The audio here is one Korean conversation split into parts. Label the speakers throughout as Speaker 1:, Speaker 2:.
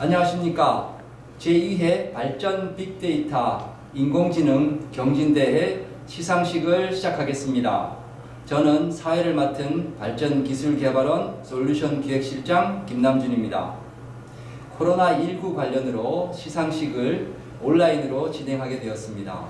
Speaker 1: 안녕하십니까. 제2회 발전 빅데이터 인공지능 경진대회 시상식을 시작하겠습니다. 저는 사회를 맡은 발전기술개발원 솔루션기획실장 김남준입니다. 코로나19 관련으로 시상식을 온라인으로 진행하게 되었습니다.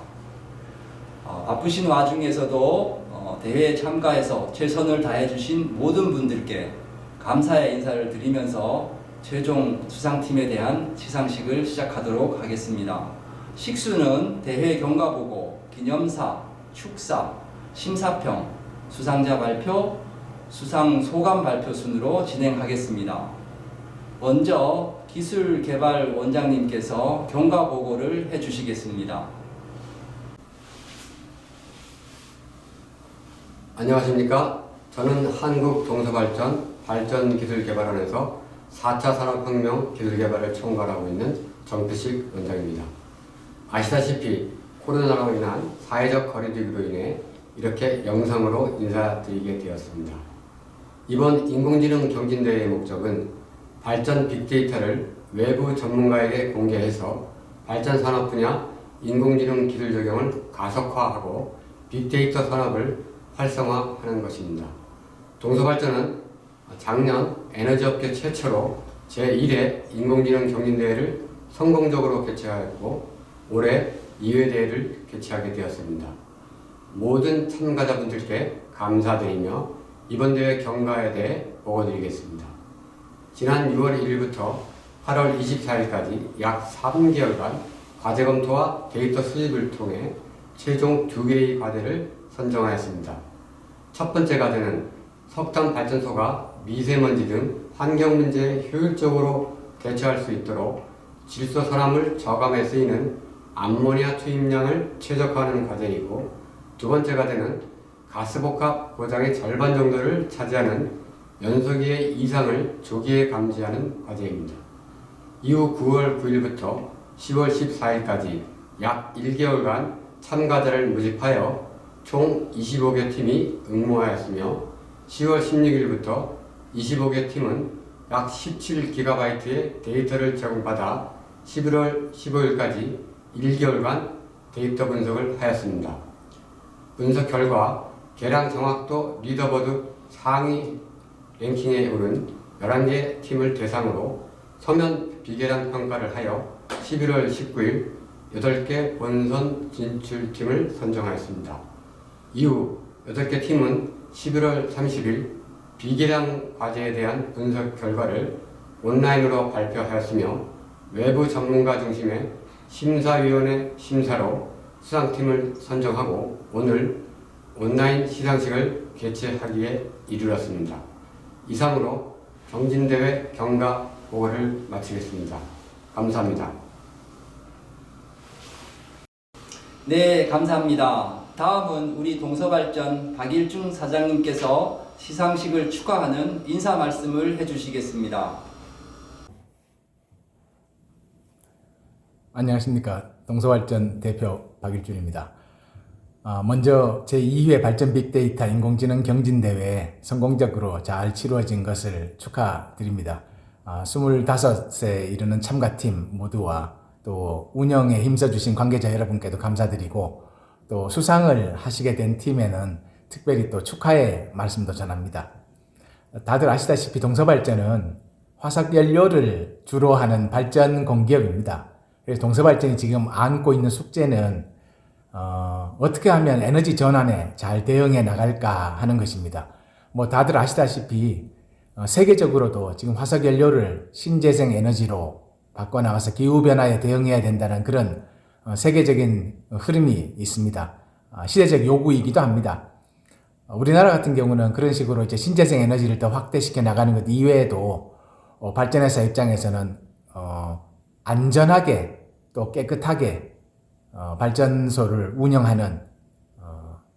Speaker 1: 바쁘신 와중에서도 대회에 참가해서 최선을 다해주신 모든 분들께 감사의 인사를 드리면서 최종 수상팀에 대한 시상식을 시작하도록 하겠습니다. 식수는 대회 경과보고, 기념사, 축사, 심사평, 수상자 발표, 수상 소감 발표 순으로 진행하겠습니다. 먼저 기술개발원장님께서 경과보고를 해주시겠습니다.
Speaker 2: 안녕하십니까. 저는 한국동서발전 발전기술개발원에서 4차 산업혁명 기술개발을 총괄하고 있는 정태식 원장입니다. 아시다시피 코로나로 인한 사회적 거리두기로 인해 이렇게 영상으로 인사드리게 되었습니다. 이번 인공지능 경진대회의 목적은 발전 빅데이터를 외부 전문가에게 공개해서 발전 산업 분야 인공지능 기술 적용을 가속화하고 빅데이터 산업을 활성화하는 것입니다. 동서발전은 작년 에너지업계 최초로 제1회 인공지능 경진대회를 성공적으로 개최하였고 올해 2회 대회를 개최하게 되었습니다. 모든 참가자분들께 감사드리며 이번 대회 경과에 대해 보고드리겠습니다. 지난 6월 1일부터 8월 24일까지 약 3개월간 과제 검토와 데이터 수집을 통해 최종 2개의 과제를 선정하였습니다. 첫 번째 과제는 석탄 발전소가 미세먼지 등 환경 문제에 효율적으로 대처할 수 있도록 질소 산화물 저감에 쓰이는 암모니아 투입량을 최적화하는 과제이고, 두 번째 과제는 가스복합 고장의 절반 정도를 차지하는 연소기의 이상을 조기에 감지하는 과제입니다. 이후 9월 9일부터 10월 14일까지 약 1개월간 참가자를 모집하여 총 25개 팀이 응모하였으며 10월 16일부터 25개 팀은 약 17GB의 데이터를 제공받아 11월 15일까지 1개월간 데이터 분석을 하였습니다. 분석 결과 개량 정확도 리더보드 상위 랭킹에 오른 11개 팀을 대상으로 서면 비계량 평가를 하여 11월 19일 8개 본선 진출팀을 선정하였습니다. 이후 8개 팀은 11월 30일 비계량 과제에 대한 분석 결과를 온라인으로 발표하였으며 외부 전문가 중심의 심사위원회 심사로 수상팀을 선정하고 오늘 온라인 시상식을 개최하기에 이르렀습니다. 이상으로 경진대회 경과 보고를 마치겠습니다. 감사합니다.
Speaker 1: 네, 감사합니다. 다음은 우리 동서발전 박일중 사장님께서 시상식을 축하하는 인사 말씀을 해주시겠습니다.
Speaker 3: 안녕하십니까. 동서발전 대표 박일준입니다. 먼저 제2회 발전 빅데이터 인공지능 경진대회 성공적으로 잘 치루어진 것을 축하드립니다. 25세 이르는 참가팀 모두와 또 운영에 힘써주신 관계자 여러분께도 감사드리고, 또 수상을 하시게 된 팀에는 특별히 또 축하의 말씀도 전합니다. 다들 아시다시피 동서발전은 화석연료를 주로 하는 발전 공기업입니다. 그래서 동서발전이 지금 안고 있는 숙제는 어떻게 하면 에너지 전환에 잘 대응해 나갈까 하는 것입니다. 다들 아시다시피 세계적으로도 지금 화석연료를 신재생 에너지로 바꿔나가서 기후변화에 대응해야 된다는 그런 세계적인 흐름이 있습니다. 시대적 요구이기도 합니다. 우리나라 같은 경우는 그런 식으로 이제 신재생 에너지를 더 확대시켜 나가는 것 이외에도 발전회사 입장에서는 안전하게 또 깨끗하게 발전소를 운영하는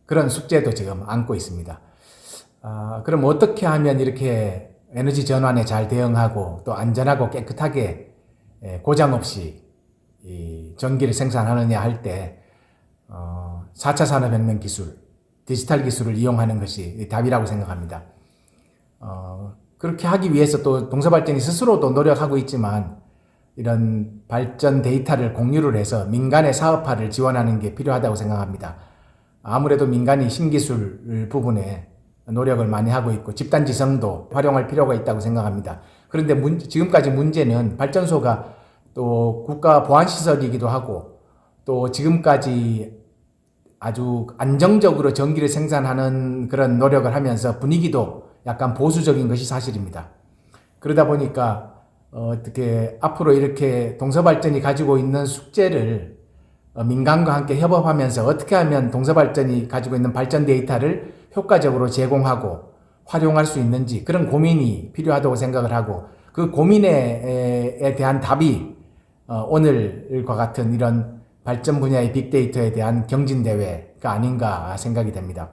Speaker 3: 그런 숙제도 지금 안고 있습니다. 그럼 어떻게 하면 이렇게 에너지 전환에 잘 대응하고 또 안전하고 깨끗하게 고장 없이 이 전기를 생산하느냐 할 때 4차 산업혁명 기술, 디지털 기술을 이용하는 것이 답이라고 생각합니다. 그렇게 하기 위해서 또 동서발전이 스스로도 노력하고 있지만 이런 발전 데이터를 공유를 해서 민간의 사업화를 지원하는 게 필요하다고 생각합니다. 아무래도 민간이 신기술 부분에 노력을 많이 하고 있고 집단지성도 활용할 필요가 있다고 생각합니다. 그런데 지금까지 문제는 발전소가 또 국가 보안시설이기도 하고 또 지금까지 아주 안정적으로 전기를 생산하는 그런 노력을 하면서 분위기도 약간 보수적인 것이 사실입니다. 그러다 보니까 어떻게 앞으로 이렇게 동서발전이 가지고 있는 숙제를 민간과 함께 협업하면서 어떻게 하면 동서발전이 가지고 있는 발전 데이터를 효과적으로 제공하고 활용할 수 있는지 그런 고민이 필요하다고 생각을 하고 그 고민에 대한 답이 오늘과 같은 이런 발전 분야의 빅데이터에 대한 경진대회가 아닌가 생각이 됩니다.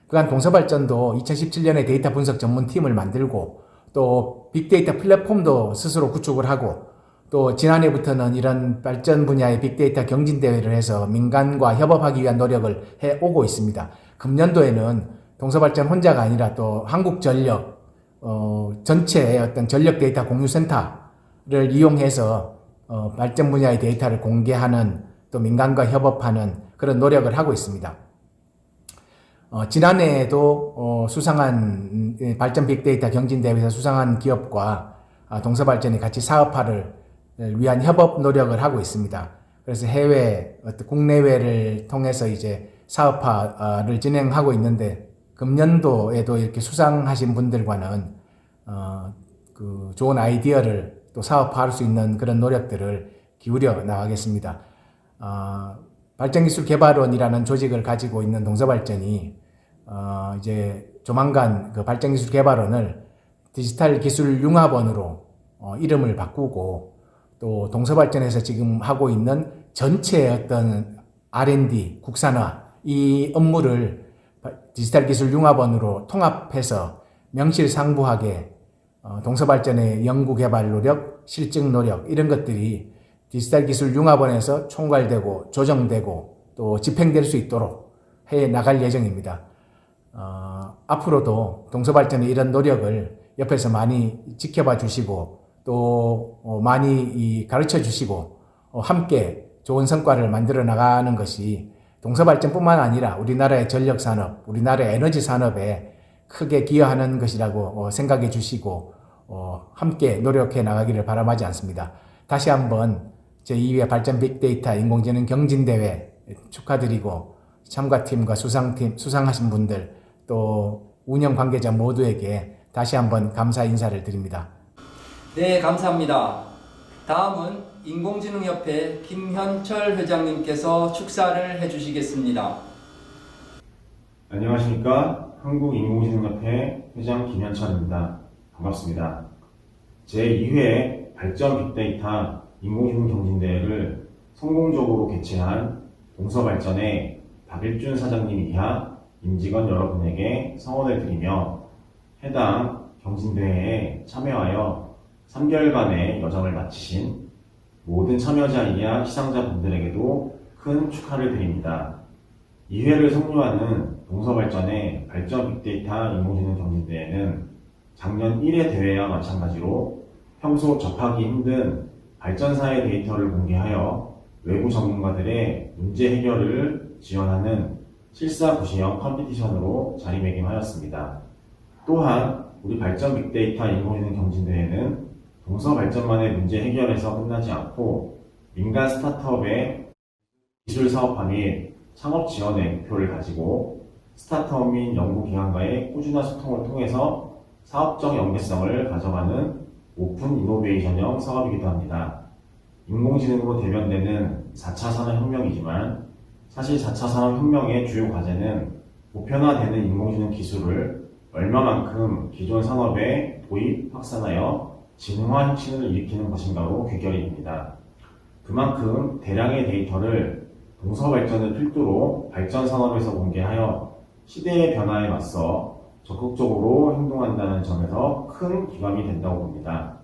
Speaker 3: 그간 동서발전도 2017년에 데이터 분석 전문팀을 만들고 또 빅데이터 플랫폼도 스스로 구축을 하고 또 지난해부터는 이런 발전 분야의 빅데이터 경진대회를 해서 민간과 협업하기 위한 노력을 해오고 있습니다. 금년도에는 동서발전 혼자가 아니라 또 한국전력 전체의 어떤 전력 데이터 공유센터를 이용해서 발전 분야의 데이터를 공개하는 또 민간과 협업하는 그런 노력을 하고 있습니다. 지난해에도 수상한 발전 빅데이터 경진대회에서 수상한 기업과 동서발전이 같이 사업화를 위한 협업 노력을 하고 있습니다. 그래서 국내외를 통해서 이제 사업화를 진행하고 있는데 금년도에도 이렇게 수상하신 분들과는 그 좋은 아이디어를 또 사업화할 수 있는 그런 노력들을 기울여 나가겠습니다. 발전기술개발원이라는 조직을 가지고 있는 동서발전이 이제 조만간 그 발전기술개발원을 디지털기술융합원으로 이름을 바꾸고 또 동서발전에서 지금 하고 있는 전체 어떤 R&D, 국산화 이 업무를 디지털기술융합원으로 통합해서 명실상부하게 동서발전의 연구개발 노력, 실증 노력 이런 것들이 디지털기술융합원에서 총괄되고 조정되고 또 집행될 수 있도록 해 나갈 예정입니다. 앞으로도 동서발전의 이런 노력을 옆에서 많이 지켜봐 주시고 또 많이 가르쳐 주시고 함께 좋은 성과를 만들어 나가는 것이 동서발전뿐만 아니라 우리나라의 전력산업, 우리나라의 에너지 산업에 크게 기여하는 것이라고 생각해 주시고 함께 노력해 나가기를 바람하지 않습니다. 다시 한번 제2회 발전 빅데이터 인공지능 경진대회 축하드리고 참가팀과 수상하신 분들 또 운영 관계자 모두에게 다시 한번 감사 인사를 드립니다.
Speaker 1: 네, 감사합니다. 다음은 인공지능협회 김현철 회장님께서 축사를 해주시겠습니다.
Speaker 4: 안녕하십니까. 한국인공지능협회 회장 김현철입니다. 반갑습니다. 제2회 발전 빅데이터 인공지능 경진대회를 성공적으로 개최한 동서발전의 박일준 사장님 이하 임직원 여러분에게 성원을 드리며 해당 경진대회에 참여하여 3개월간의 여정을 마치신 모든 참여자 이하 시상자분들에게도 큰 축하를 드립니다. 2회를 성료하는 동서발전의 발전 빅데이터 인공지능 경진대회는 작년 1회 대회와 마찬가지로 평소 접하기 힘든 발전사의 데이터를 공개하여 외부 전문가들의 문제 해결을 지원하는 실사구시형 컴피티션으로 자리매김하였습니다. 또한 우리 발전 빅데이터 인공지능 경진대회는 동서발전만의 문제 해결에서 끝나지 않고 민간 스타트업의 기술 사업화 및 창업 지원의 목표를 가지고 스타트업 및 연구기관과의 꾸준한 소통을 통해서 사업적 연계성을 가져가는 오픈 이노베이션형 사업이기도 합니다. 인공지능으로 대변되는 4차 산업혁명이지만 사실 4차 산업혁명의 주요 과제는 보편화되는 인공지능 기술을 얼마만큼 기존 산업에 도입, 확산하여 진흥화 혁신을 일으키는 것인가로 귀결이 됩니다. 그만큼 대량의 데이터를 동서발전을 필두로 발전 산업에서 공개하여 시대의 변화에 맞서 적극적으로 행동한다는 점에서 큰 기감이 된다고 봅니다.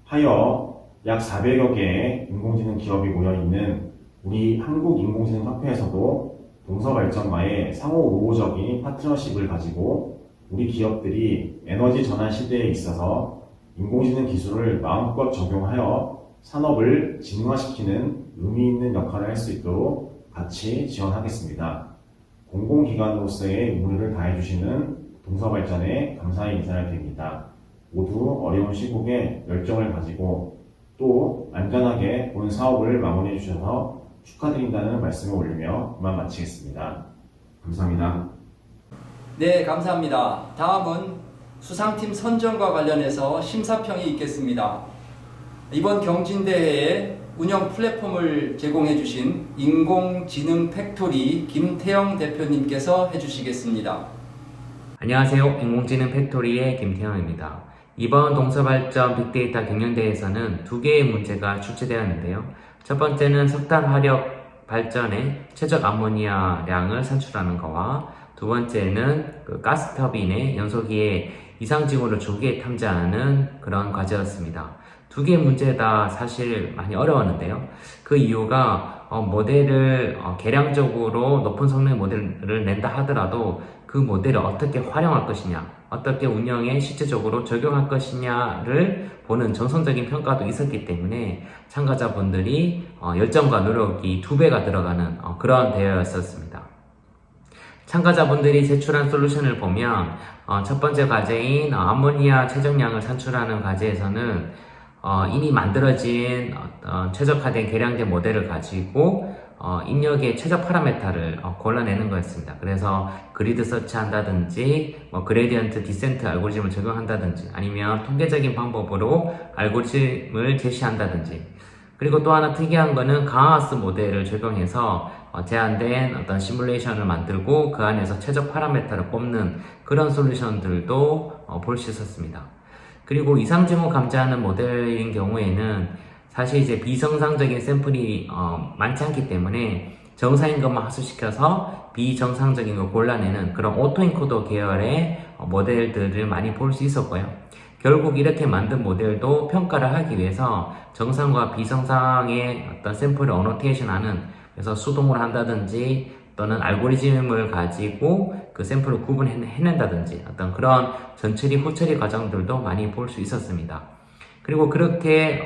Speaker 4: 하여 약 400여 개의 인공지능 기업이 모여있는 우리 한국인공지능협회에서도 동서발전과의 상호 우호적인 파트너십을 가지고 우리 기업들이 에너지 전환 시대에 있어서 인공지능 기술을 마음껏 적용하여 산업을 진화시키는 의미 있는 역할을 할 수 있도록 같이 지원하겠습니다. 공공기관으로서의 의무를 다해주시는 동서발전에 감사의 인사를 드립니다. 모두 어려운 시국에 열정을 가지고 또 안전하게 본 사업을 마무리해 주셔서 축하드린다는 말씀을 올리며 그만 마치겠습니다. 감사합니다.
Speaker 1: 네, 감사합니다. 다음은 수상팀 선정과 관련해서 심사평이 있겠습니다. 이번 경진대회에 운영 플랫폼을 제공해 주신 인공지능 팩토리 김태영 대표님께서 해주시겠습니다.
Speaker 5: 안녕하세요. 인공지능 팩토리의 김태형입니다. 이번 동서발전 빅데이터 경연대회에서는 두 개의 문제가 출제되었는데요. 첫 번째는 석탄 화력 발전의 최적 암모니아량을 산출하는 것과 두 번째는 가스터빈의 연소기의 이상징후를 조기에 탐지하는 그런 과제였습니다. 두 개의 문제 다 사실 많이 어려웠는데요. 그 이유가 모델을 계량적으로 높은 성능의 모델을 낸다 하더라도 그 모델을 어떻게 활용할 것이냐, 어떻게 운영에 실제적으로 적용할 것이냐를 보는 정성적인 평가도 있었기 때문에 참가자분들이 열정과 노력이 2배가 들어가는 그런 대회였었습니다. 참가자분들이 제출한 솔루션을 보면 첫 번째 과제인 암모니아 최적량을 산출하는 과제에서는 이미 만들어진 최적화된 계량된 모델을 가지고 입력의 최적 파라메타를 골라내는 거였습니다. 그래서 그리드 서치한다든지 그레디언트 디센트 알고리즘을 적용한다든지 아니면 통계적인 방법으로 알고리즘을 제시한다든지 그리고 또 하나 특이한 거는 강하스 모델을 적용해서 제한된 어떤 시뮬레이션을 만들고 그 안에서 최적 파라메타를 뽑는 그런 솔루션들도 볼 수 있었습니다. 그리고 이상징후 감지하는 모델인 경우에는 사실 이제 비정상적인 샘플이 많지 않기 때문에 정상인 것만 학습시켜서 비정상적인 걸 골라내는 그런 오토인코더 계열의 모델들을 많이 볼 수 있었고요. 결국 이렇게 만든 모델도 평가를 하기 위해서 정상과 비정상의 어떤 샘플을 어노테이션하는 그래서 수동으로 한다든지 또는 알고리즘을 가지고 그 샘플을 구분해낸다든지 어떤 그런 전처리 후처리 과정들도 많이 볼 수 있었습니다. 그리고 그렇게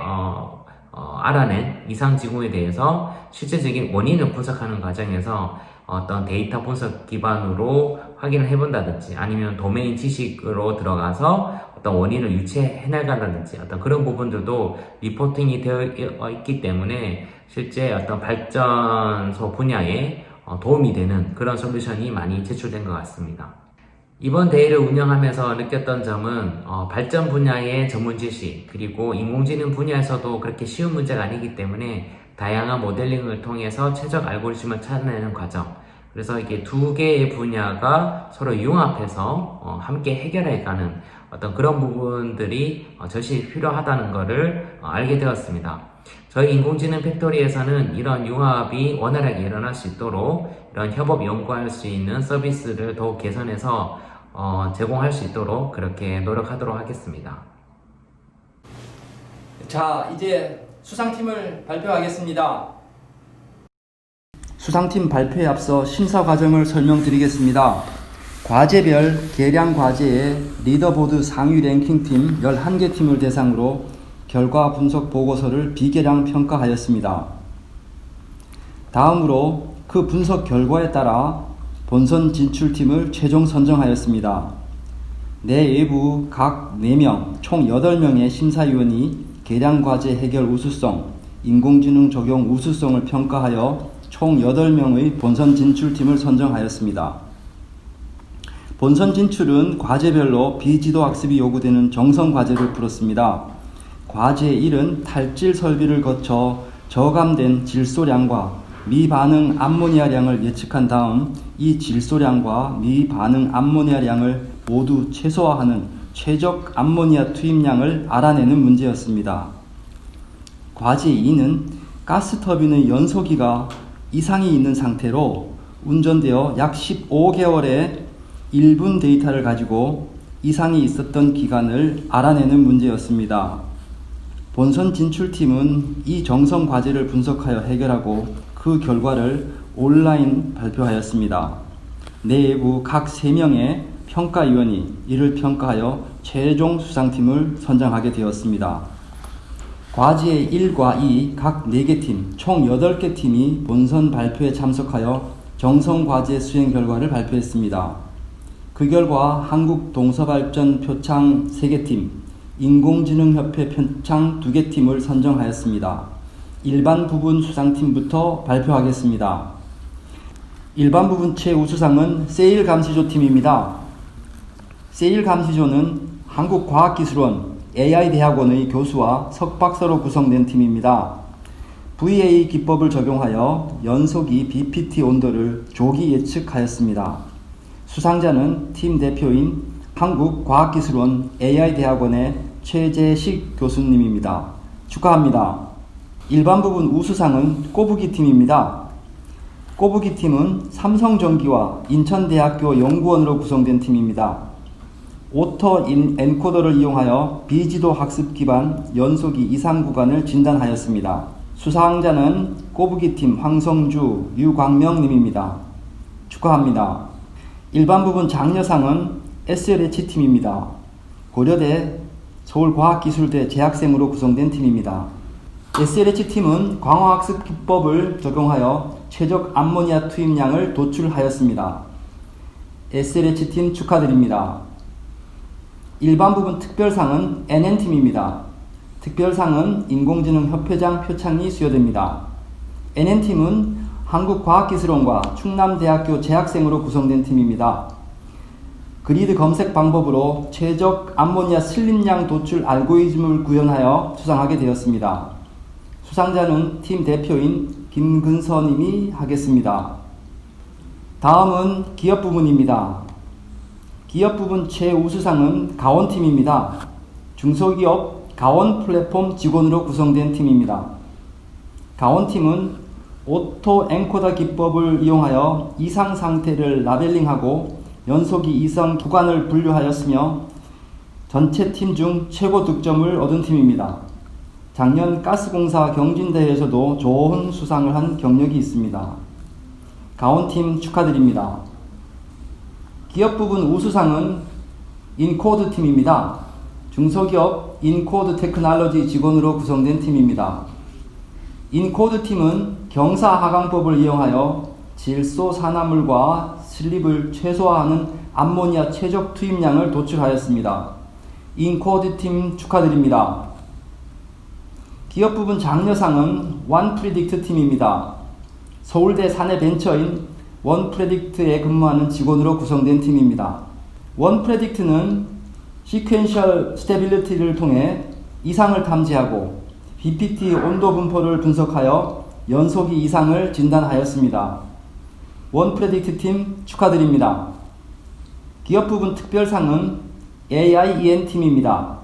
Speaker 5: 알아낸 이상징후에 대해서 실제적인 원인을 분석하는 과정에서 어떤 데이터 분석 기반으로 확인을 해본다든지 아니면 도메인 지식으로 들어가서 어떤 원인을 유추해나간다든지 어떤 그런 부분들도 리포팅이 되어 있기 때문에 실제 어떤 발전소 분야에 도움이 되는 그런 솔루션이 많이 제출된 것 같습니다. 이번 대회를 운영하면서 느꼈던 점은 발전 분야의 전문 지식 그리고 인공지능 분야에서도 그렇게 쉬운 문제가 아니기 때문에 다양한 모델링을 통해서 최적 알고리즘을 찾아내는 과정 그래서 이게 두 개의 분야가 서로 융합해서 함께 해결해가는 어떤 그런 부분들이 절실히 필요하다는 것을 알게 되었습니다. 저희 인공지능 팩토리에서는 이런 융합이 원활하게 일어날 수 있도록 이런 협업 연구할 수 있는 서비스를 더욱 개선해서 제공할 수 있도록 그렇게 노력하도록 하겠습니다.
Speaker 1: 자, 이제 수상팀을 발표하겠습니다. 수상팀 발표에 앞서 심사 과정을 설명드리겠습니다. 과제별 계량 과제의 리더보드 상위 랭킹팀 11개 팀을 대상으로 결과 분석 보고서를 비계량 평가하였습니다. 다음으로 그 분석 결과에 따라 본선 진출팀을 최종 선정하였습니다. 내외부 각 4명, 총 8명의 심사위원이 계량과제 해결 우수성, 인공지능 적용 우수성을 평가하여 총 8명의 본선 진출팀을 선정하였습니다. 본선 진출은 과제별로 비지도 학습이 요구되는 정성 과제를 풀었습니다. 과제 1은 탈질 설비를 거쳐 저감된 질소량과 미반응 암모니아량을 예측한 다음 이 질소량과 미반응 암모니아량을 모두 최소화하는 최적 암모니아 투입량을 알아내는 문제였습니다. 과제 2는 가스터빈의 연소기가 이상이 있는 상태로 운전되어 약 15개월의 1분 데이터를 가지고 이상이 있었던 기간을 알아내는 문제였습니다. 본선 진출팀은 이 정성 과제를 분석하여 해결하고 그 결과를 온라인 발표하였습니다. 내외부 각 3명의 평가위원이 이를 평가하여 최종 수상팀을 선정하게 되었습니다. 과제 1과 2 각 4개 팀, 총 8개 팀이 본선 발표에 참석하여 정성과제 수행 결과를 발표했습니다. 그 결과 한국동서발전 표창 3개 팀, 인공지능협회 표창 2개 팀을 선정하였습니다. 일반 부분 수상팀부터 발표하겠습니다. 일반 부분 최우수상은 세일감시조 팀입니다. 세일감시조는 한국과학기술원 AI대학원의 교수와 석박사로 구성된 팀입니다. VA 기법을 적용하여 연소기 BPT 온도를 조기 예측하였습니다. 수상자는 팀 대표인 한국과학기술원 AI대학원의 최재식 교수님입니다. 축하합니다. 일반 부분 우수상은 꼬부기 팀입니다. 꼬부기 팀은 삼성전기와 인천대학교 연구원으로 구성된 팀입니다. 오터 엔코더를 이용하여 비지도 학습 기반 연소기 이상 구간을 진단하였습니다. 수상자는 꼬부기팀 황성주, 유광명님입니다. 축하합니다. 일반 부분 장려상은 SLH팀입니다. 고려대 서울과학기술대 재학생으로 구성된 팀입니다. SLH팀은 광화학습 기법을 적용하여 최적 암모니아 투입량을 도출하였습니다. SLH팀 축하드립니다. 일반 부분 특별상은 NN팀입니다. 특별상은 인공지능협회장 표창이 수여됩니다. NN팀은 한국과학기술원과 충남대학교 재학생으로 구성된 팀입니다. 그리드 검색 방법으로 최적 암모니아 슬림량 도출 알고리즘을 구현하여 수상하게 되었습니다. 수상자는 팀 대표인 김근서님이 하겠습니다. 다음은 기업 부문입니다. 기업 부분 최우수상은 가원팀입니다. 중소기업 가원 플랫폼 직원으로 구성된 팀입니다. 가원팀은 오토 앵코더 기법을 이용하여 이상 상태를 라벨링하고 연소기 이상 구간을 분류하였으며 전체 팀 중 최고 득점을 얻은 팀입니다. 작년 가스공사 경진대회에서도 좋은 수상을 한 경력이 있습니다. 가온팀 축하드립니다. 기업 부분 우수상은 인코드 팀입니다. 중소기업 인코드 테크놀로지 직원으로 구성된 팀입니다. 인코드 팀은 경사 하강법을 이용하여 질소 산화물과 슬립을 최소화하는 암모니아 최적 투입량을 도출하였습니다. 인코드 팀 축하드립니다. 기업 부분 장려상은 원프리딕트 팀입니다. 서울대 사내벤처인 원프레딕트에 근무하는 직원으로 구성된 팀입니다. 원프레딕트는 시퀀셜 스테빌리티를 통해 이상을 탐지하고 BPT 온도 분포를 분석하여 연소기 이상을 진단하였습니다. 원프레딕트 팀 축하드립니다. 기업 부분 특별상은 AIEN 팀입니다.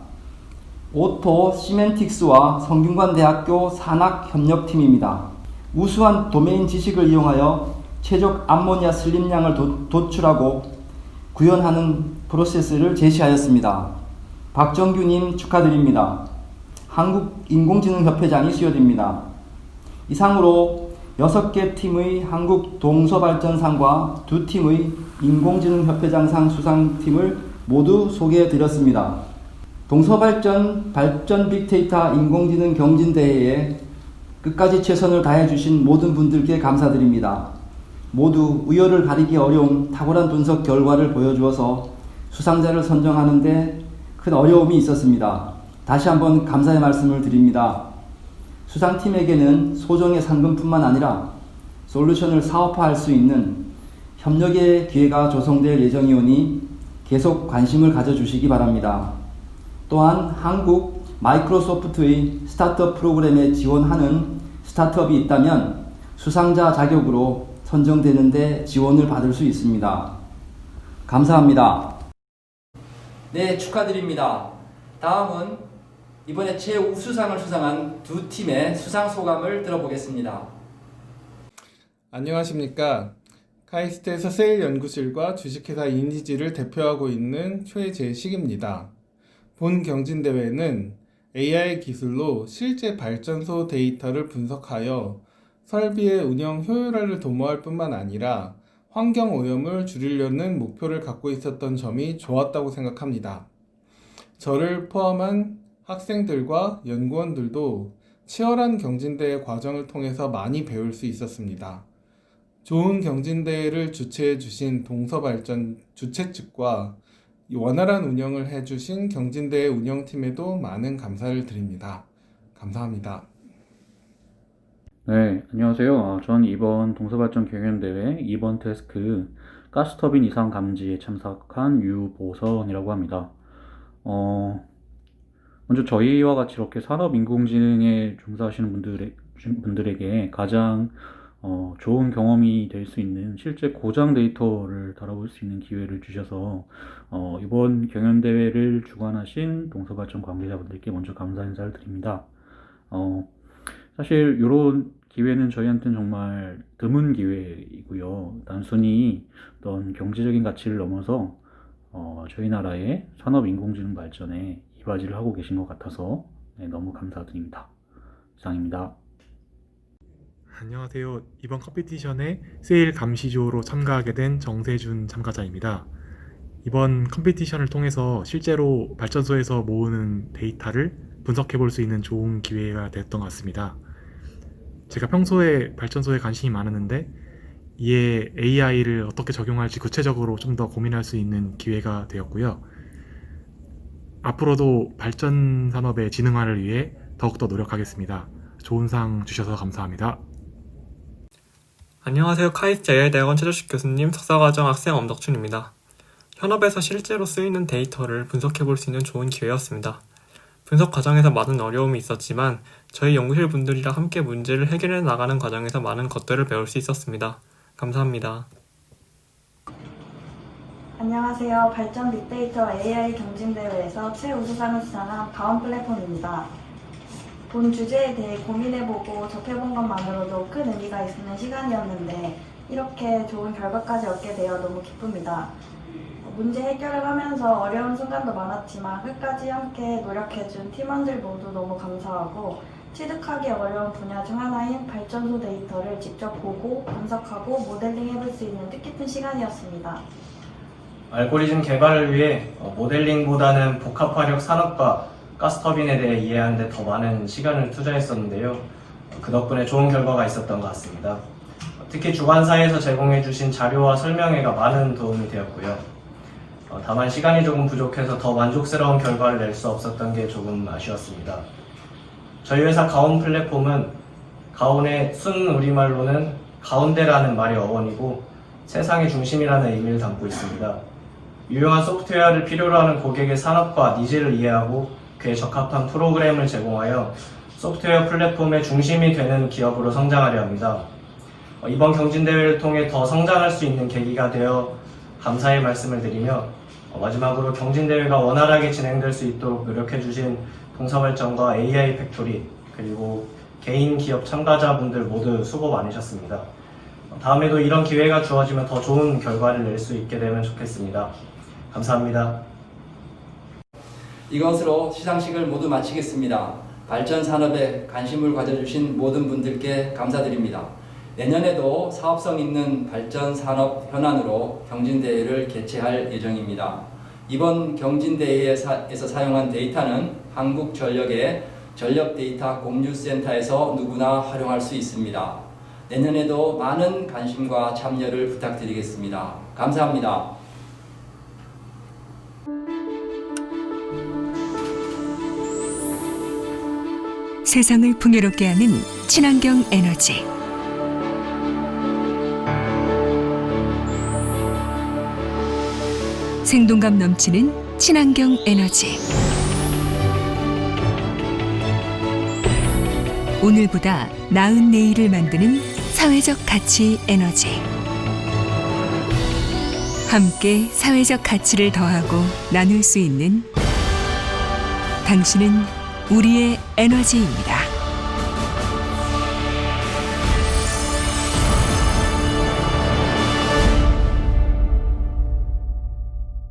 Speaker 1: 오토 시멘틱스와 성균관대학교 산학협력팀입니다. 우수한 도메인 지식을 이용하여 최적 암모니아 슬림량을 도출하고 구현하는 프로세스를 제시하였습니다. 박정규님 축하드립니다. 한국인공지능협회장이 수여됩니다. 이상으로 6개 팀의 한국동서발전상과 2팀의 인공지능협회장상 수상팀을 모두 소개해드렸습니다. 동서발전 발전 빅데이터 인공지능 경진대회에 끝까지 최선을 다해주신 모든 분들께 감사드립니다. 모두 우열을 가리기 어려운 탁월한 분석 결과를 보여주어서 수상자를 선정하는 데 큰 어려움이 있었습니다. 다시 한번 감사의 말씀을 드립니다. 수상팀에게는 소정의 상금뿐만 아니라 솔루션을 사업화할 수 있는 협력의 기회가 조성될 예정이오니 계속 관심을 가져주시기 바랍니다. 또한 한국 마이크로소프트의 스타트업 프로그램에 지원하는 스타트업이 있다면 수상자 자격으로 선정되는데 지원을 받을 수 있습니다. 감사합니다. 네, 축하드립니다. 다음은 이번에 최우수상을 수상한 2팀의 수상 소감을 들어보겠습니다.
Speaker 6: 안녕하십니까. 카이스트에서 세일 연구실과 주식회사 이니지를 대표하고 있는 최재식입니다. 본 경진대회는 AI 기술로 실제 발전소 데이터를 분석하여 설비의 운영 효율화를 도모할 뿐만 아니라 환경 오염을 줄이려는 목표를 갖고 있었던 점이 좋았다고 생각합니다. 저를 포함한 학생들과 연구원들도 치열한 경진대회 과정을 통해서 많이 배울 수 있었습니다. 좋은 경진대회를 주최해 주신 동서발전 주최 측과 원활한 운영을 해주신 경진대회 운영팀에도 많은 감사를 드립니다. 감사합니다.
Speaker 7: 네, 안녕하세요. 전 이번 동서발전 경연대회 2번 태스크 가스터빈 이상 감지에 참석한 유보선이라고 합니다. 먼저 저희와 같이 이렇게 산업인공지능에 종사하시는 분들에게 가장 좋은 경험이 될 수 있는 실제 고장 데이터를 다뤄볼 수 있는 기회를 주셔서 이번 경연대회를 주관하신 동서발전 관계자분들께 먼저 감사 인사를 드립니다. 사실 이런 기회는 저희한테는 정말 드문 기회이고요. 단순히 어떤 경제적인 가치를 넘어서 저희 나라의 산업인공지능 발전에 이바지를 하고 계신 것 같아서 너무 감사드립니다. 이상입니다.
Speaker 8: 안녕하세요. 이번 컴피티션에 세일 감시조로 참가하게 된 정세준 참가자입니다. 이번 컴피티션을 통해서 실제로 발전소에서 모으는 데이터를 분석해 볼 수 있는 좋은 기회가 됐던 것 같습니다. 제가 평소에 발전소에 관심이 많았는데 이에 AI를 어떻게 적용할지 구체적으로 좀 더 고민할 수 있는 기회가 되었고요. 앞으로도 발전 산업의 진흥화를 위해 더욱더 노력하겠습니다. 좋은 상 주셔서 감사합니다.
Speaker 9: 안녕하세요. 카이스트 AI-대학원 최조식 교수님, 석사과정 학생 엄덕춘입니다. 현업에서 실제로 쓰이는 데이터를 분석해볼 수 있는 좋은 기회였습니다. 분석 과정에서 많은 어려움이 있었지만 저희 연구실 분들이랑 함께 문제를 해결해 나가는 과정에서 많은 것들을 배울 수 있었습니다. 감사합니다.
Speaker 10: 안녕하세요. 발전 빅데이터 AI 경진대회에서 최우수상을 수상한 가온 플랫폼입니다. 본 주제에 대해 고민해보고 접해본 것만으로도 큰 의미가 있는 시간이었는데 이렇게 좋은 결과까지 얻게 되어 너무 기쁩니다. 문제 해결을 하면서 어려운 순간도 많았지만 끝까지 함께 노력해준 팀원들 모두 너무 감사하고 취득하기 어려운 분야 중 하나인 발전소 데이터를 직접 보고 분석하고 모델링 해볼 수 있는 뜻깊은 시간이었습니다.
Speaker 11: 알고리즘 개발을 위해 모델링보다는 복합화력 산업과 가스터빈에 대해 이해하는 데 더 많은 시간을 투자했었는데요. 그 덕분에 좋은 결과가 있었던 것 같습니다. 특히 주관사에서 제공해주신 자료와 설명회가 많은 도움이 되었고요. 다만 시간이 조금 부족해서 더 만족스러운 결과를 낼 수 없었던 게 조금 아쉬웠습니다. 저희 회사 가온 플랫폼은 가온의 순 우리말로는 가운데라는 말의 어원이고 세상의 중심이라는 의미를 담고 있습니다. 유용한 소프트웨어를 필요로 하는 고객의 산업과 니즈를 이해하고 그에 적합한 프로그램을 제공하여 소프트웨어 플랫폼의 중심이 되는 기업으로 성장하려 합니다. 이번 경진대회를 통해 더 성장할 수 있는 계기가 되어 감사의 말씀을 드리며 마지막으로 경진대회가 원활하게 진행될 수 있도록 노력해주신 동서발전과 AI 팩토리 그리고 개인 기업 참가자분들 모두 수고 많으셨습니다. 다음에도 이런 기회가 주어지면 더 좋은 결과를 낼 수 있게 되면 좋겠습니다. 감사합니다.
Speaker 1: 이것으로 시상식을 모두 마치겠습니다. 발전 산업에 관심을 가져주신 모든 분들께 감사드립니다. 내년에도 사업성 있는 발전 산업 현안으로 경진대회를 개최할 예정입니다. 이번 경진대회에서 사용한 데이터는 한국전력의 전력 데이터 공유센터에서 누구나 활용할 수 있습니다. 내년에도 많은 관심과 참여를 부탁드리겠습니다. 감사합니다.
Speaker 12: 세상을 풍요롭게 하는 친환경 에너지. 생동감 넘치는 친환경 에너지. 오늘보다 나은 내일을 만드는 사회적 가치 에너지. 함께 사회적 가치를 더하고 나눌 수 있는 당신은 우리의 에너지입니다.